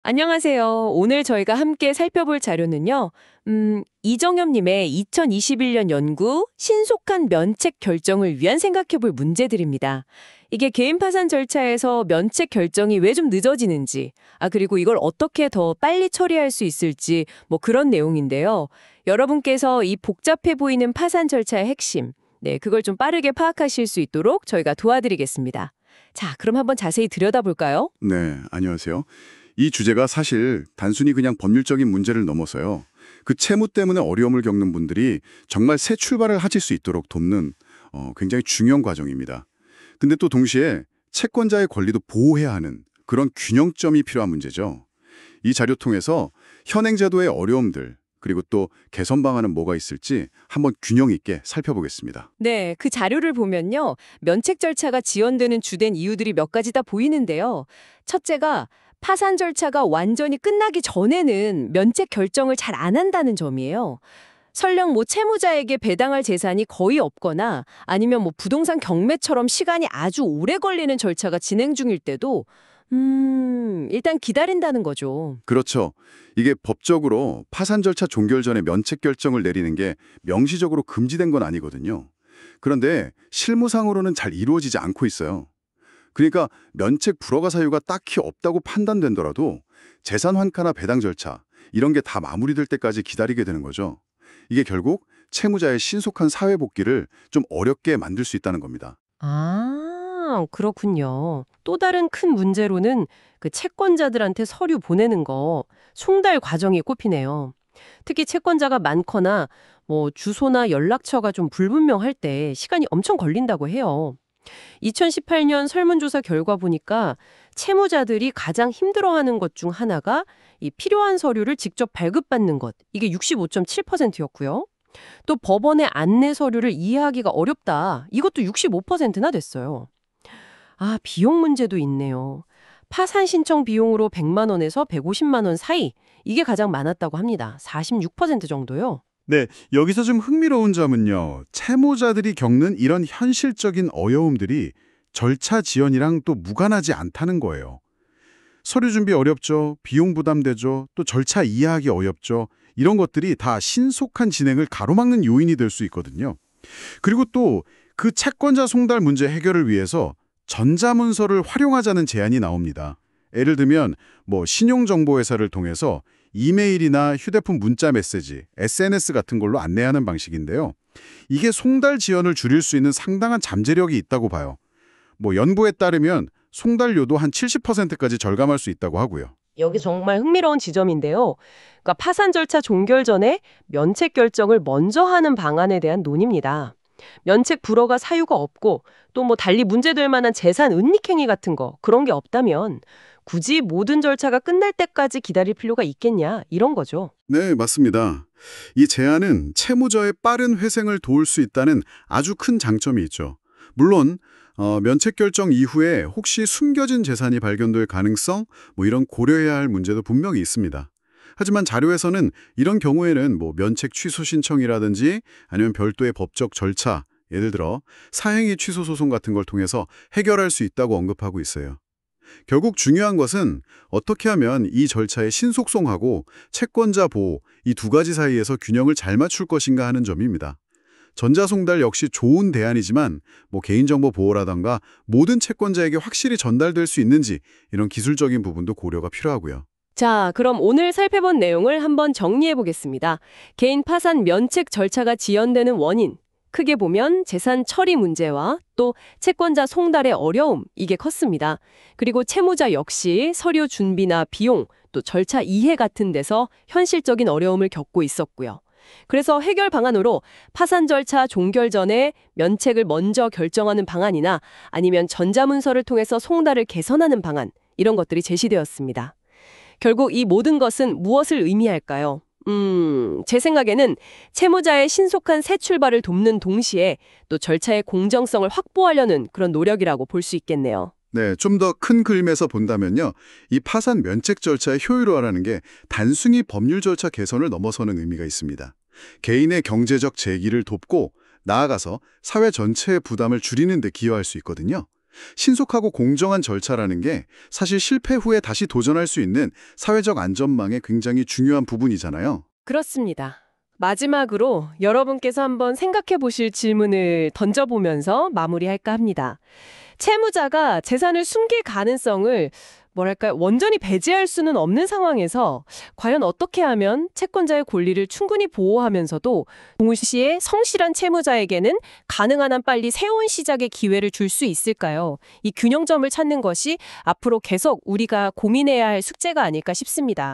안녕하세요. 오늘 저희가 함께 살펴볼 자료는요. 이정엽님의 2021년 연구 신속한 면책 결정을 위한 생각해볼 문제들입니다. 이게 개인 파산 절차에서 면책 결정이 왜 좀 늦어지는지, 그리고 이걸 어떻게 더 빨리 처리할 수 있을지, 뭐 그런 내용인데요. 여러분께서 이 복잡해 보이는 파산 절차의 핵심, 그걸 좀 빠르게 파악하실 수 있도록 저희가 도와드리겠습니다. 자, 그럼 한번 자세히 들여다볼까요? 네, 안녕하세요. 이 주제가 사실 단순히 그냥 법률적인 문제를 넘어서요. 그 채무 때문에 어려움을 겪는 분들이 정말 새 출발을 하실 수 있도록 돕는 굉장히 중요한 과정입니다. 근데 또 동시에 채권자의 권리도 보호해야 하는 그런 균형점이 필요한 문제죠. 이 자료 통해서 현행 제도의 어려움들, 그리고 또 개선 방안은 뭐가 있을지 한번 균형 있게 살펴보겠습니다. 네, 그 자료를 보면요. 면책 절차가 지연되는 주된 이유들이 몇 가지 다 보이는데요. 첫째가 파산 절차가 완전히 끝나기 전에는 면책 결정을 잘 안 한다는 점이에요. 설령 뭐 채무자에게 배당할 재산이 거의 없거나 아니면 뭐 부동산 경매처럼 시간이 아주 오래 걸리는 절차가 진행 중일 때도 일단 기다린다는 거죠. 그렇죠. 이게 법적으로 파산 절차 종결 전에 면책 결정을 내리는 게 명시적으로 금지된 건 아니거든요. 그런데 실무상으로는 잘 이루어지지 않고 있어요. 그러니까 면책 불허가 사유가 딱히 없다고 판단된더라도 재산 환가나 배당 절차 이런 게 다 마무리될 때까지 기다리게 되는 거죠. 이게 결국 채무자의 신속한 사회 복귀를 좀 어렵게 만들 수 있다는 겁니다. 그렇군요. 또 다른 큰 문제로는 그 채권자들한테 서류 보내는 거, 송달 과정이 꼽히네요. 특히 채권자가 많거나 뭐 주소나 연락처가 좀 불분명할 때 시간이 엄청 걸린다고 해요. 2018년 설문조사 결과 보니까 채무자들이 가장 힘들어하는 것 중 하나가 이 필요한 서류를 직접 발급받는 것, 이게 65.7%였고요. 또 법원의 안내 서류를 이해하기가 어렵다, 이것도 65%나 됐어요. 비용 문제도 있네요. 파산 신청 비용으로 100만 원에서 150만 원 사이, 이게 가장 많았다고 합니다. 46% 정도요. 네, 여기서 좀 흥미로운 점은요. 채무자들이 겪는 이런 현실적인 어려움들이 절차 지연이랑 또 무관하지 않다는 거예요. 서류 준비 어렵죠. 비용 부담되죠. 또 절차 이해하기 어렵죠. 이런 것들이 다 신속한 진행을 가로막는 요인이 될 수 있거든요. 그리고 또 그 채권자 송달 문제 해결을 위해서 전자문서를 활용하자는 제안이 나옵니다. 예를 들면 뭐 신용정보회사를 통해서 이메일이나 휴대폰 문자 메시지, SNS 같은 걸로 안내하는 방식인데요. 이게 송달 지연을 줄일 수 있는 상당한 잠재력이 있다고 봐요. 뭐 연구에 따르면 송달료도 한 70%까지 절감할 수 있다고 하고요. 여기 정말 흥미로운 지점인데요. 그러니까 파산 절차 종결 전에 면책 결정을 먼저 하는 방안에 대한 논의입니다. 면책 불허가 사유가 없고 또 뭐 달리 문제될 만한 재산 은닉행위 같은 거 그런 게 없다면 굳이 모든 절차가 끝날 때까지 기다릴 필요가 있겠냐 이런 거죠. 네, 맞습니다. 이 제안은 채무자의 빠른 회생을 도울 수 있다는 아주 큰 장점이 있죠. 물론 면책 결정 이후에 혹시 숨겨진 재산이 발견될 가능성, 뭐 이런 고려해야 할 문제도 분명히 있습니다. 하지만 자료에서는 이런 경우에는 뭐 면책 취소 신청이라든지 아니면 별도의 법적 절차, 예를 들어 사행위 취소 소송 같은 걸 통해서 해결할 수 있다고 언급하고 있어요. 결국 중요한 것은 어떻게 하면 이 절차의 신속성하고 채권자 보호, 이 두 가지 사이에서 균형을 잘 맞출 것인가 하는 점입니다. 전자송달 역시 좋은 대안이지만 뭐 개인정보 보호라던가 모든 채권자에게 확실히 전달될 수 있는지 이런 기술적인 부분도 고려가 필요하고요. 자, 그럼 오늘 살펴본 내용을 한번 정리해 보겠습니다. 개인 파산 면책 절차가 지연되는 원인. 크게 보면 재산 처리 문제와 또 채권자 송달의 어려움, 이게 컸습니다. 그리고 채무자 역시 서류 준비나 비용, 또 절차 이해 같은 데서 현실적인 어려움을 겪고 있었고요. 그래서 해결 방안으로 파산 절차 종결 전에 면책을 먼저 결정하는 방안이나 아니면 전자문서를 통해서 송달을 개선하는 방안, 이런 것들이 제시되었습니다. 결국 이 모든 것은 무엇을 의미할까요? 제 생각에는 채무자의 신속한 새 출발을 돕는 동시에 또 절차의 공정성을 확보하려는 그런 노력이라고 볼 수 있겠네요. 네, 좀 더 큰 그림에서 본다면요. 이 파산 면책 절차의 효율화라는 게 단순히 법률 절차 개선을 넘어서는 의미가 있습니다. 개인의 경제적 재기를 돕고 나아가서 사회 전체의 부담을 줄이는 데 기여할 수 있거든요. 신속하고 공정한 절차라는 게 사실 실패 후에 다시 도전할 수 있는 사회적 안전망의 굉장히 중요한 부분이잖아요. 그렇습니다. 마지막으로 여러분께서 한번 생각해 보실 질문을 던져보면서 마무리할까 합니다. 채무자가 재산을 숨길 가능성을 완전히 배제할 수는 없는 상황에서 과연 어떻게 하면 채권자의 권리를 충분히 보호하면서도 동시에 성실한 채무자에게는 가능한 한 빨리 새로운 시작의 기회를 줄 수 있을까요? 이 균형점을 찾는 것이 앞으로 계속 우리가 고민해야 할 숙제가 아닐까 싶습니다.